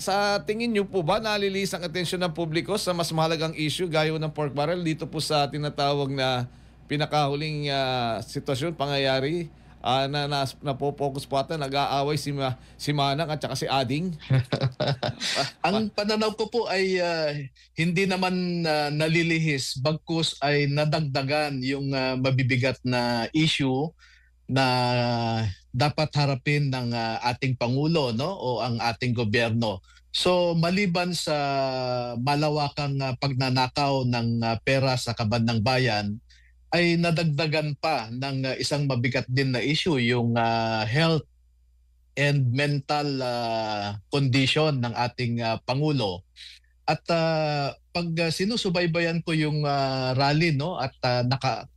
sa tingin niyo po ba nalilis ang atensyon ng publiko sa mas mahalagang issue gaya ng pork barrel dito po sa tinatawag na pinakahuling sitwasyon, pangyayari na po-focus po ata nag-aaway si Manang at saka si Ading? Ang pananaw ko po ay hindi naman nalilihis, bagkus ay nadagdagan yung mabibigat na issue na dapat harapin ng ating Pangulo, no, o ang ating gobyerno. So maliban sa malawakang pagnanakaw ng pera sa kaban ng bayan, ay nadagdagan pa ng isang mabigat din na issue, yung health and mental condition ng ating Pangulo. At pag sinusubaybayan ko yung rally, no, at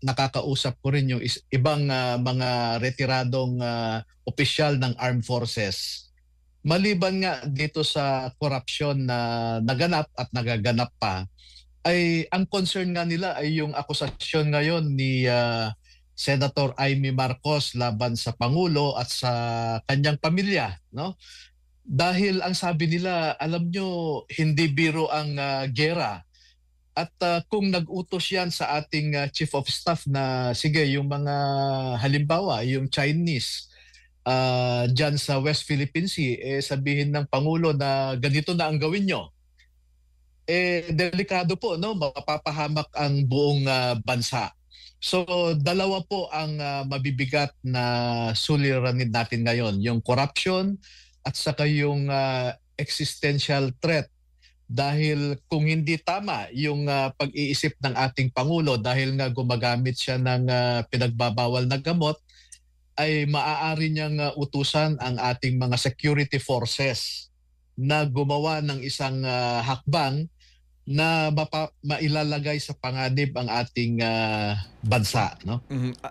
nakakausap ko rin yung ibang mga retiradong opisyal ng armed forces, maliban nga dito sa korupsyon na naganap at nagaganap pa, ay ang concern nga nila ay yung akusasyon ngayon ni Senator Amy Marcos laban sa Pangulo at sa kanyang pamilya, no? Dahil ang sabi nila, alam nyo, hindi biro ang gera. At kung nag-utos yan sa ating Chief of Staff na, sige, yung mga halimbawa, yung Chinese, dyan sa West Philippine Sea, sabihin ng Pangulo na ganito na ang gawin nyo. Delikado po, no? Mapapahamak ang buong bansa. So, dalawa po ang mabibigat na suliranin natin ngayon. Yung corruption at saka yung existential threat. Dahil kung hindi tama yung pag-iisip ng ating Pangulo dahil nga gumagamit siya ng pinagbabawal na gamot, ay maaari niyang utusan ang ating mga security forces na gumawa ng isang hakbang na mailalagay sa panganib ang ating bansa, no?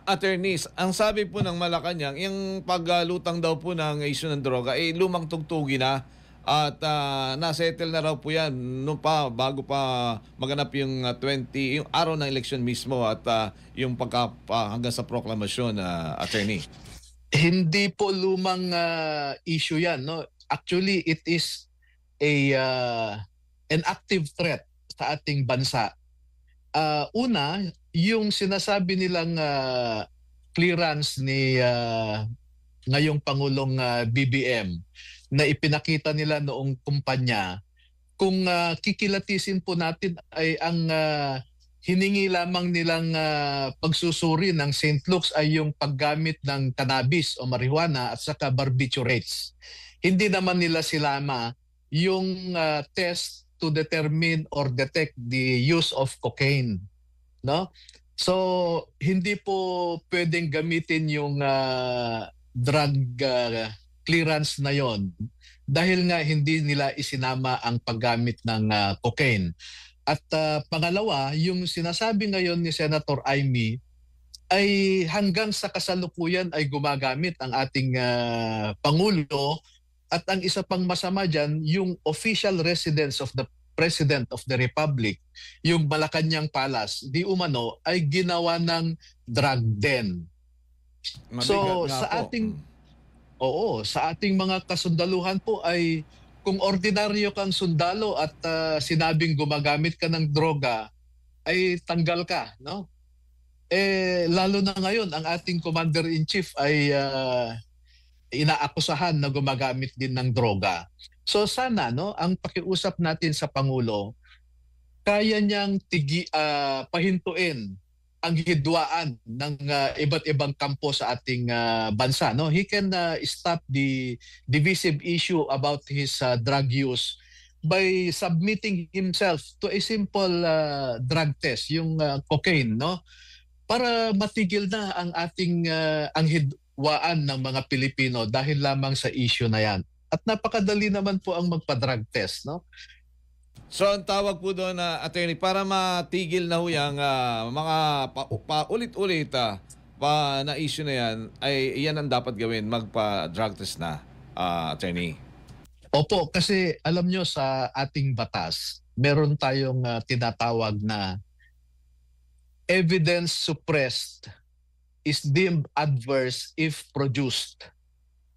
Attorneys, ang sabi po ng Malacanang, yung paglutang daw po ng issue ng droga, lumang tugtugi na at nasettle na raw po yan bago pa maganap yung yung araw ng election mismo at yung hanggang sa proklamasyon, attorney. Hindi po lumang issue yan, no? Actually, it is an active threat sa ating bansa. Una, yung sinasabi nilang clearance ni ngayong Pangulong BBM na ipinakita nila noong kumpanya, kung kikilatisin po natin ay ang hiningi lamang nilang pagsusuri ng St. Luke's ay yung paggamit ng cannabis o marijuana at saka barbiturates. Hindi naman nila silama yung test to determine or detect the use of cocaine, no? So hindi po pwedeng gamitin yung drug clearance na yon dahil nga hindi nila isinama ang paggamit ng cocaine. At pangalawa, yung sinasabi ngayon ni Senator Amy ay hanggang sa kasalukuyan ay gumagamit ang ating Pangulo. At ang isa pang masama dyan, yung official residence of the President of the Republic, yung Malacanang Palace, di umano ay ginawa ng drug den. So sa ating sa ating mga kasundaluhan po ay kung ordinaryo kang sundalo at sinabing gumagamit ka ng droga, ay tanggal ka, no? Lalo na ngayon ang ating Commander-in-Chief ay inaakusahan na gumagamit din ng droga. So sana, no, ang pakiusap natin sa Pangulo, kaya niyang pahintuin ang hidwaan ng iba't ibang kampo sa ating bansa, no? He can stop the divisive issue about his drug use by submitting himself to a simple drug test, yung cocaine, no? Para matigil na ang ating ang hidwaan ng mga Pilipino dahil lamang sa issue na yan. At napakadali naman po ang magpa-drug test, no? So ang tawag po doon na attorney para matigil na huyang mga paulit-ulit na issue na yan, ay yan ang dapat gawin, magpa-drug test na, attorney. Opo, kasi alam nyo sa ating batas, meron tayong tinatawag na evidence suppressed is deemed adverse if produced.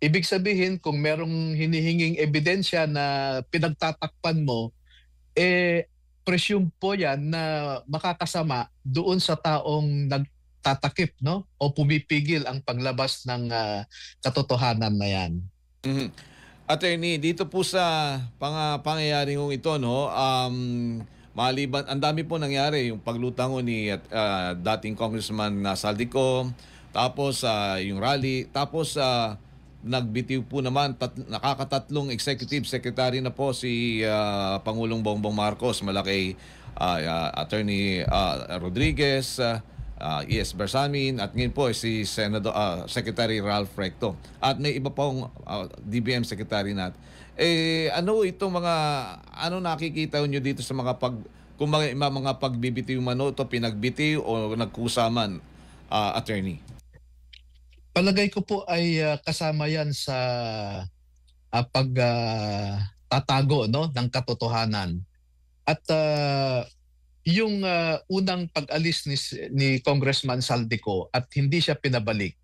Ibig sabihin, kung merong hinihinging ebidensya na pinagtatakpan mo, presume po yan na makakasama doon sa taong nagtatakip, no? O pumipigil ang paglabas ng katotohanan na yan. Mhm. Attorney, dito po sa pangyayari ng ito, no, maliban, ang dami po nangyari, yung paglutang ko ni dating Congressman na Saldico, tapos yung rally, tapos nagbitiw po naman, nakakatatlong executive secretary na po si Pangulong Bongbong Marcos, malaki Attorney Rodriguez, ES Bersamin, at ngayon po si Secretary Ralph Recto. At may iba pong DBM Secretary natin. Ano itong ano nakikita niyo dito sa kung mga pagbibitiw man o ito, pinagbitiw o nagkusaman, Attorney? Palagay ko po ay kasama yan sa tatago, no, ng katotohanan. At yung unang pag-alis ni Congressman Saldico at hindi siya pinabalik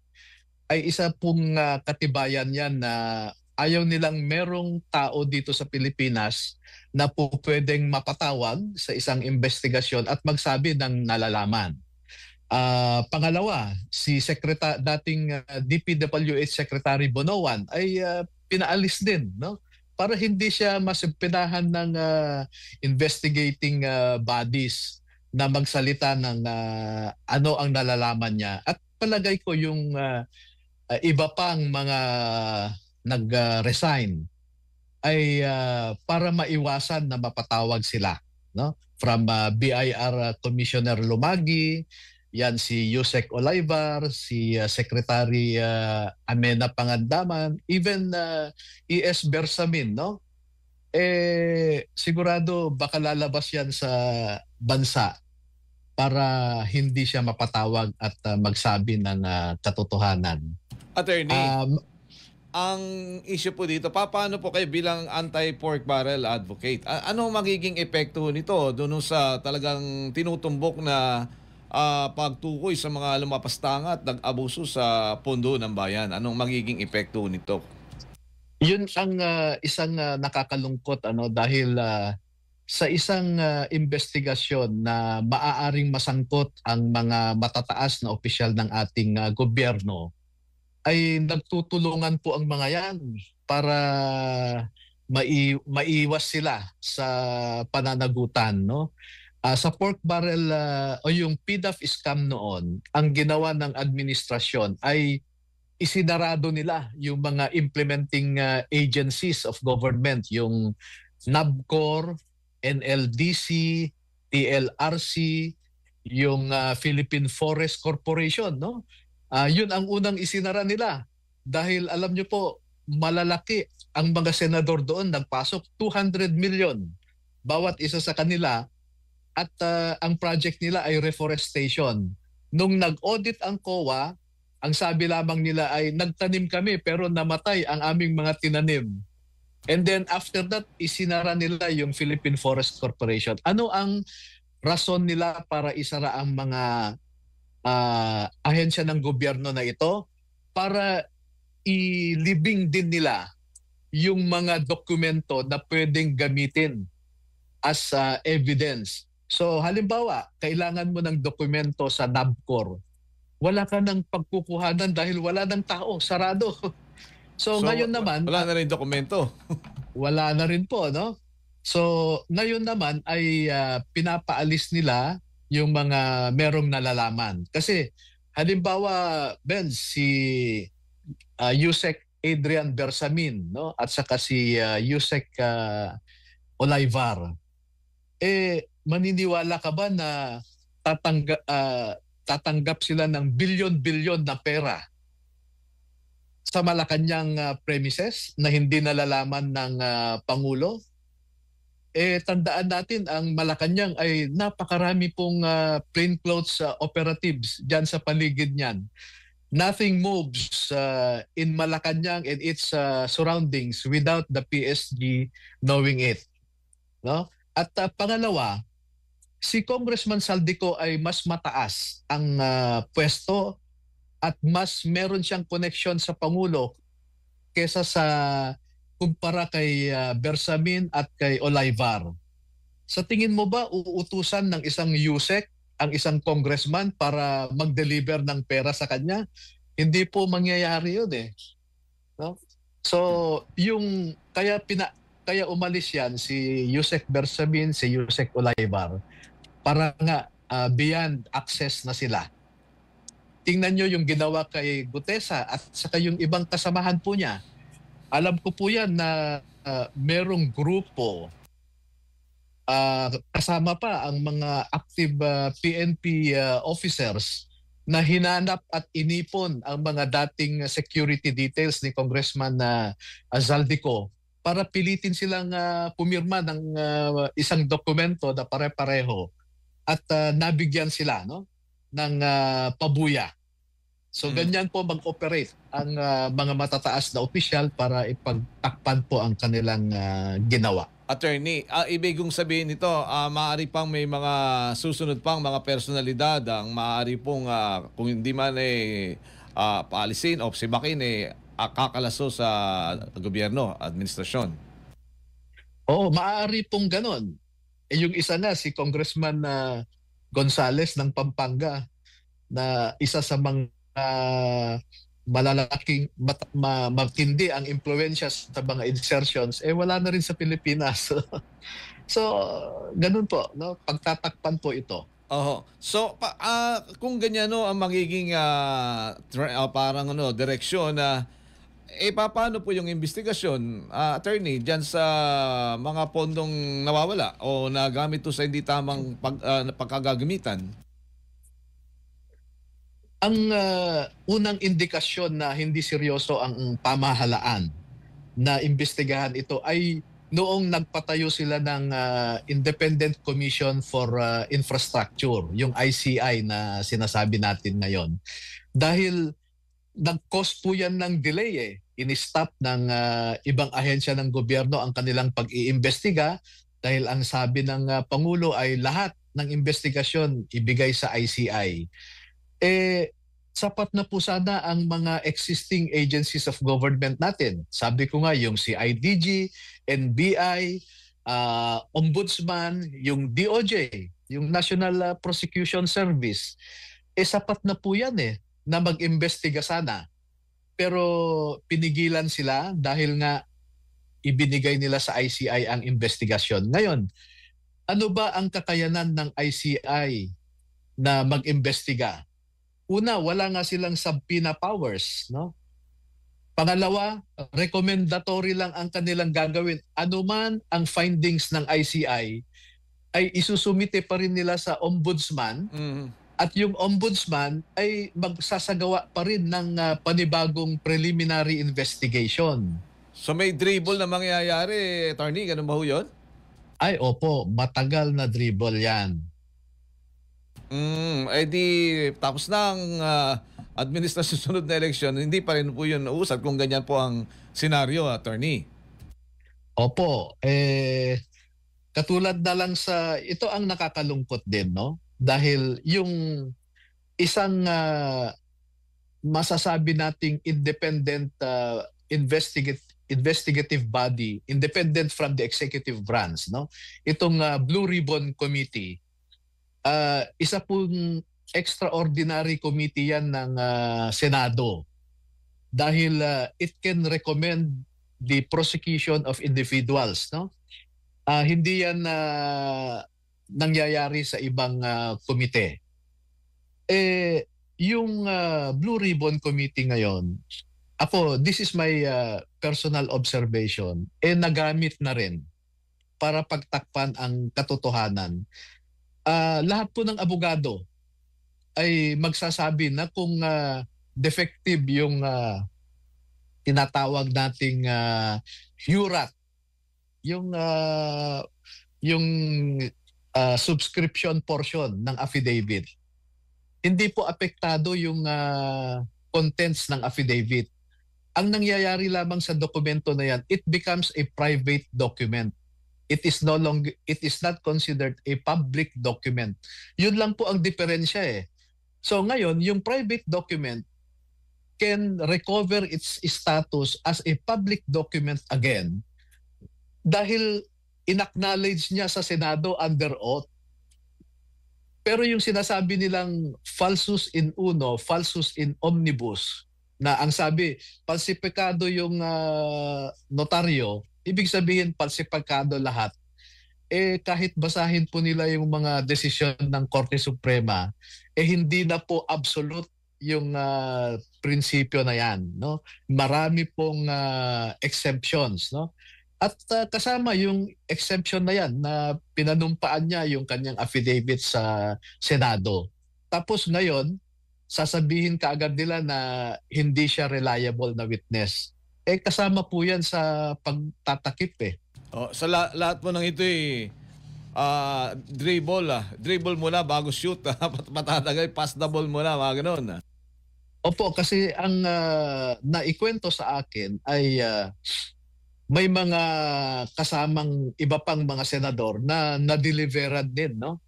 ay isa pong katibayan yan na ayaw nilang merong tao dito sa Pilipinas na po pwedeng mapatawag sa isang investigasyon at magsabi ng nalalaman. Pangalawa, si dating DPWH Secretary Bonoan ay pinaalis din, no? Para hindi siya masimpinahan ng investigating bodies na magsalita ng ano ang nalalaman niya. At palagay ko yung iba pang mga nag-resign ay para maiwasan na mapatawag sila, no? From BIR Commissioner Lumagi, yan si Yusek Olaivar, si Secretary Amena Pangandaman, even ES Bersamin, no? Sigurado baka lalabas yan sa bansa para hindi siya mapatawag at magsabi ng katotohanan. Attorney, ang issue po dito, paano po kayo bilang anti-pork barrel advocate? Ano magiging epekto nito doon sa talagang tinutumbok na pagtukoy sa mga lumapastanga at nag-abuso sa pondo ng bayan? Anong magiging epekto nito? Yun ang isang nakakalungkot, ano, dahil sa isang investigasyon na maaaring masangkot ang mga matataas na opisyal ng ating gobyerno, ay nagtutulungan po ang mga yan para maiwas sila sa pananagutan, no? Sa pork barrel o yung PDAF scam noon, ang ginawa ng administrasyon ay isinarado nila yung mga implementing agencies of government, yung NABCOR, NLDC, TLRC, yung Philippine Forest Corporation, no? Yun ang unang isinara nila dahil alam nyo po, malalaki ang mga senador doon, nagpasok 200 million bawat isa sa kanila. At ang project nila ay reforestation. Nung nag-audit ang COA, ang sabi lamang nila ay nagtanim kami pero namatay ang aming mga tinanim. And then after that, isinara nila yung Philippine Forest Corporation. Ano ang rason nila para isara ang mga ahensya ng gobyerno na ito? Para ilibing din nila yung mga dokumento na pwedeng gamitin as evidence. So halimbawa, kailangan mo ng dokumento sa NABCOR. Wala ka ng pagkukuhanan dahil wala ng tao, sarado. So ngayon naman, wala na rin dokumento. Wala na rin po, no? So ngayon naman ay pinapaalis nila yung mga merong nalalaman. Kasi halimbawa, Ben, si Yusek Adrian Bersamin, no? At saka si Yusek Olaivar. Maniniwala ka ba na tatanggap sila ng bilyon-bilyon na pera sa Malacanang premises na hindi nalalaman ng Pangulo? Tandaan natin, ang Malacanang ay napakarami pong plainclothes operatives dyan sa paligid niyan. Nothing moves in Malacanang and its surroundings without the PSG knowing it. No? At pangalawa, si Congressman Saldico ay mas mataas ang pwesto at mas meron siyang connection sa Pangulo kesa sa kumpara kay Bersamin at kay Olaivar. Sa tingin mo ba uutusan ng isang USEC ang isang congressman para mag-deliver ng pera sa kanya? Hindi po mangyayari yun eh. No? So, yung kaya umalis yan si Yusek Bersamin, si Yusek Olaivar para nga beyond access na sila. Tingnan nyo yung ginawa kay Gutesa at saka yung ibang kasamahan po niya. Alam ko po yan na merong grupo, kasama pa ang mga active PNP officers na hinanap at inipon ang mga dating security details ni Congressman Zaldico para pilitin silang pumirma ng isang dokumento na pare-pareho at nabigyan sila ng pabuya. So ganyan po mag-operate ang mga matataas na opisyal para ipagtakpan po ang kanilang ginawa. Attorney, ibig kong sabihin nito, maaari pang may mga susunod pang mga personalidad ang maaari pong kung hindi man paalisin o sibakin kakalaso sa gobyerno, administrasyon. Oo, maaari pong ganon. Yung isa na si Congressman Gonzales ng Pampanga na isa sa mga malalaking matindi ang impluensya sa mga insertions, wala na rin sa Pilipinas. So, ganun po, pagtatakpan po ito. So, kung ganyan ang magiging parang direksyon paano po yung investigasyon, attorney, dyan sa mga pondong nawawala o nagamit to sa hindi tamang pagkagagamitan? Ang unang indikasyon na hindi seryoso ang pamahalaan na imbestigahan ito ay noong nagpatayo sila ng Independent Commission for Infrastructure, yung ICI na sinasabi natin ngayon. Dahil nag-cause po yan ng delay in-stop ng ibang ahensya ng gobyerno ang kanilang pag-iimbestiga dahil ang sabi ng Pangulo ay lahat ng investigasyon ibigay sa ICI. Sapat na po sana ang mga existing agencies of government natin. Sabi ko nga, yung CIDG, NBI, Ombudsman, yung DOJ, yung National Prosecution Service. Sapat na po yan na mag-imbestiga sana. Pero pinigilan sila dahil nga ibinigay nila sa ICI ang investigasyon. Ngayon, ano ba ang kakayanan ng ICI na mag-imbestiga? Una, wala nga silang subpoena powers, Pangalawa, recommendatory lang ang kanilang gagawin. Ano man ang findings ng ICI ay isusumite pa rin nila sa ombudsman at yung ombudsman ay magsasagawa pa rin ng panibagong preliminary investigation. So may dribble na mangyayari, attorney, ganun ba ho yun? Ay, opo, matagal na dribble yan. Tapos na ang administrasyon sunod na eleksyon, hindi pa rin po yun nausad kung ganyan po ang senaryo, attorney. Opo, katulad na lang ito ang nakakalungkot din, Dahil yung isang masasabi nating independent investigative body, independent from the executive branch, Itong Blue Ribbon Committee, isa pong extraordinary committee yan ng Senado dahil it can recommend the prosecution of individuals. Hindi yan nangyayari sa ibang komite. Yung Blue Ribbon Committee ngayon, this is my personal observation, nagamit na rin para pagtakpan ang katotohanan. Lahat po ng abogado ay magsasabi na kung defective yung tinatawag nating HURAT, yung subscription portion ng affidavit. Hindi po apektado yung contents ng affidavit. Ang nangyayari lamang sa dokumento na yan, it becomes a private document. It is not considered a public document. Yun lang po ang diferensya So ngayon, yung private document, can recover its status as a public document again dahil inacknowledge niya sa Senado under oath. Pero yung sinasabi nilang falsus in uno, falsus in omnibus, na ang sabi, falsifikado yung notaryo, ibig sabihin falsifikado lahat. Kahit basahin po nila yung mga desisyon ng Korte Suprema, hindi na po absolute yung prinsipyo na yan. No? Marami pong exemptions. No? At kasama yung exemption na yan na pinanumpaan niya yung kanyang affidavit sa Senado. Tapos ngayon, sasabihin kaagad nila na hindi siya reliable na witness. Kasama po yan sa pagtatakip . Sa lahat mo ng ito dribble muna bago shoot. Patatagal, pass the ball muna, mga ganun. Opo, kasi ang naikwento sa akin ay may mga kasamang iba pang mga senador na na-deliveran din, no?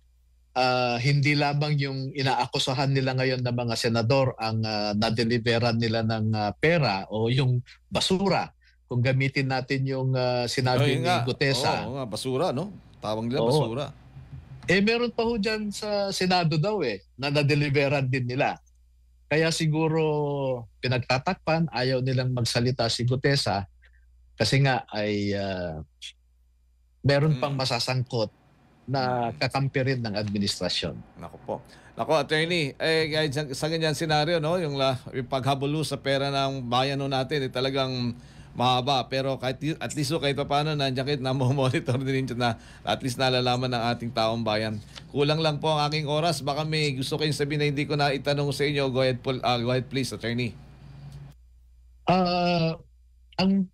Hindi lamang yung inaakusahan nila ngayon na mga senador ang na-deliveran nila ng pera o yung basura. Kung gamitin natin yung sinabi ni Gutesa. Oo nga, basura, no? Tawag nila basura. Meron pa ho dyan sa Senado daw na na-deliveran din nila. Kaya siguro pinagtatakpan, ayaw nilang magsalita si Gutesa kasi nga ay meron pang masasangkot na kakampi rin ng administrasyon. Naku po. Naku, attorney, kahit sa ganyan senaryo, no, yung paghabulo sa pera ng bayan natin, talagang mahaba. Pero kahit at least kahit pa paano nandiyan kahit na-monitor din na at least nalalaman ng ating taong bayan. Kulang lang po ang aking oras. Baka may gusto kayong sabihin na hindi ko na itanong sa inyo. Go ahead please, attorney. Ang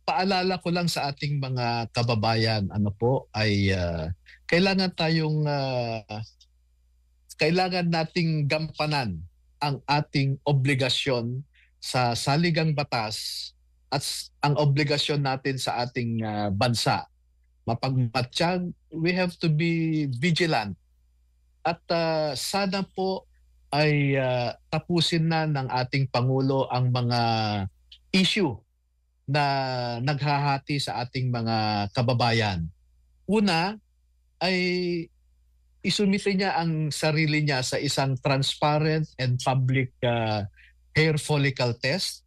paalala ko lang sa ating mga kababayan ay kailangan nating gampanan ang ating obligasyon sa saligang batas at ang obligasyon natin sa ating bansa. Mapagmatsyag, we have to be vigilant. At sana po ay tapusin na ng ating Pangulo ang mga issue na naghahati sa ating mga kababayan. Una ay isumite niya ang sarili niya sa isang transparent and public hair follicle test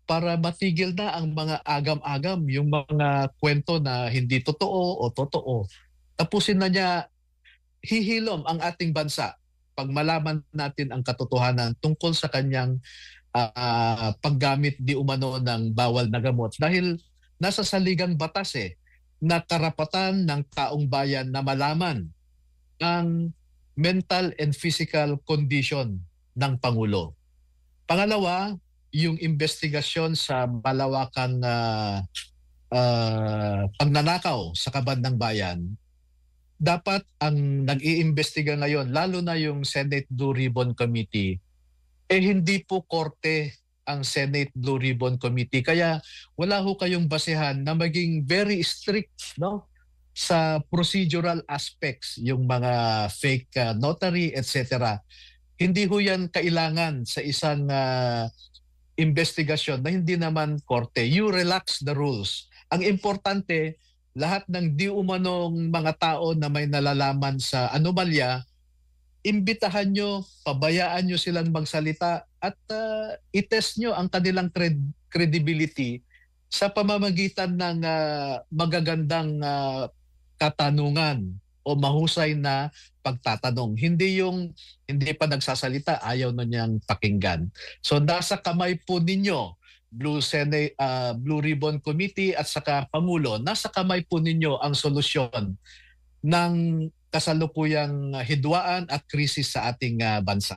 para matigil na ang mga agam-agam, yung mga kwento na hindi totoo o totoo. Tapusin na niya, hihilom ang ating bansa pag malaman natin ang katotohanan tungkol sa kanyang paggamit di umano ng bawal na gamot. Dahil nasa saligang batas na karapatan ng taong bayan na malaman ang mental and physical condition ng Pangulo. Pangalawa, yung investigasyon sa malawakang pagnanakaw sa kaban ng bayan. Dapat ang nag-iimbestiga ngayon, lalo na yung Senate Blue Ribbon Committee, hindi po korte ang Senate Blue Ribbon Committee. Kaya wala ho kayong basehan na maging very strict, no, sa procedural aspects, yung mga fake notary, etc. Hindi ho yan kailangan sa isang investigasyon na hindi naman korte. You relax the rules. Ang importante, lahat ng di umanong mga tao na may nalalaman sa anomalya, imbitahan nyo, pabayaan nyo silang magsalita at itest nyo ang kanilang credibility sa pamamagitan ng magagandang katanungan o mahusay na pagtatanong. Hindi pa nagsasalita, ayaw na niyang pakinggan. So nasa kamay po ninyo, Blue Ribbon Committee at saka Pangulo, nasa kamay po ninyo ang solusyon ng kasalukuyang hidwaan at krisis sa ating bansa.